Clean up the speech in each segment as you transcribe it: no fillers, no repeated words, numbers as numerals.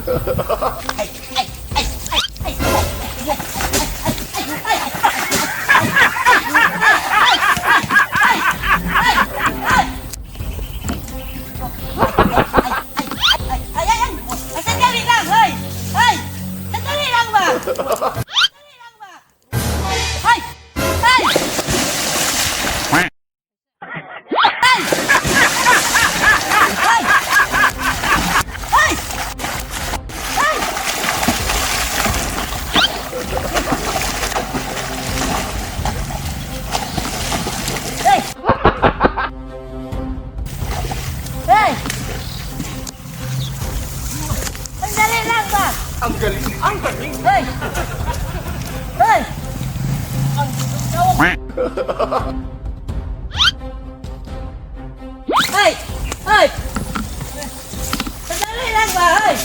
Ay, ay, ay, ay, ay, sandali lang, hoy! Hoy! Sandali lang ba? Sandali lang ba? Hoy! Hoy! Hoy! Hoy! Hoy! Hoy! Hey! Hey! Sandali lang ba? Ang galing! Ang galing! Hey! Hey! Hey! Hey! Sandali lang ba? Hey!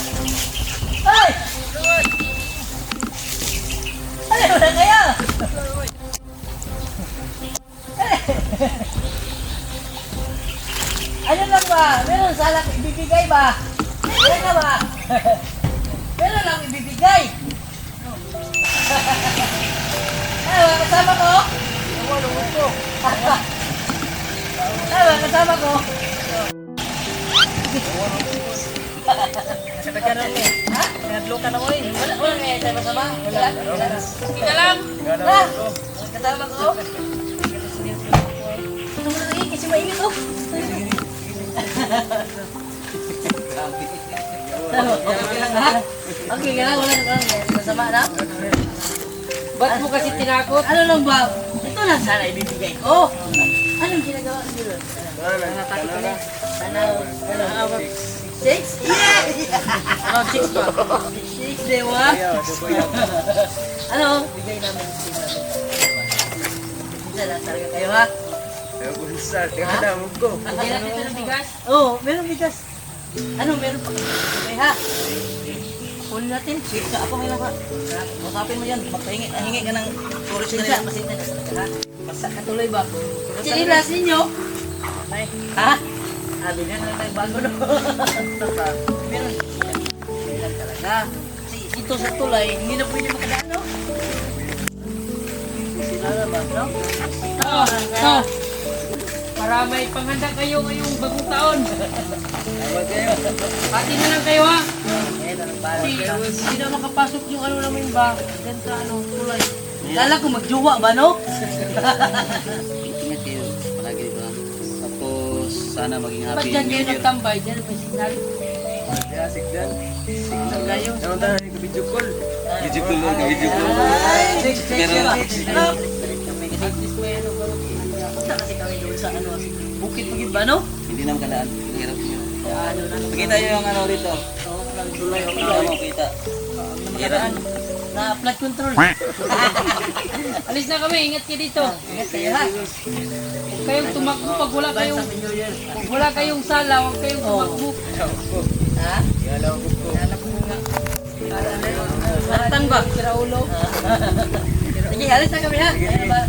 Hey! Ano na kayo? Ano lang ba? Meron salak ibibigay ba? Meron na ba? Meron lang ibibigay. Ano, kasama ko? Ano, kasama ko? Ha? Nadlo ka na mo eh. Wala nga tayo masama? Wala? Kita lang. Ha? Kasama ko? Ano mo na kasi mainit oh. Okay lang ha? Okay ka lang, wala nang masama na? Ba't mo kasi tinakot? Ano lang ba? Ito lang sana ibibigay ko. Anong ginagawa niyo doon? Natakot ka na. Ano? Six? Yeah! Oh, chicks pa. Six, dewa? Ano? Bigay namin yung six namin. Isa lang talaga kayo ha? Ayaw ko sa tinadamog ko. Hindi na dito ng bigas. Oo, meron bigas. Ano, meron pa? Okay ha? Kunin natin. Sige, ako ngayon ha. Masapin mo yan. Hingi ka ng puro sila. Masita na talaga ha? Basta katuloy ba? Sinilas ninyo? Ha? Sabi nga na tayo bago no. Meron. Meron talaga. Kasi ito sa tulay, hindi na pwede makadaan no? Sila naman no? So, para may panghanda kayo ngayong bagong taon. Tawag kayo. Pati na lang kayo ha. Ayan na nagbalas Kasi kayo. hindi na makapasok yung ano namin ba. Diyan sa ano, tulay. Kala ko magjuwa ba no? Ingat kayo palagi diba? Tapos sana maging Ba't happy dyan New kayo Year. nagtambay? Dyan may signal. Kaya sigdan. Signal kayo. Naman tayo yung video call. Video call lang, video call. Ay, Pero ano? At least may ano ba? Punta kasi kami doon sa ano, bukit pagid ba no? hindi naman kalaan. Ang hirap nyo. Ano na no? Pakita nyo yung ano rito. So, ng July o Kita mo, kita. nakaraan na flood control. Alis na kami, ingat kayo dito. Ingat kayo ha. Huwag kayong tumakbo pag wala kayong, Happy New Year. pag wala kayong sala, huwag kayong tumakbo. Ha? Alam ko po. Anak mo nga. Matang ba? Sira ulo. Sige, alis na kami ha. Ano ba?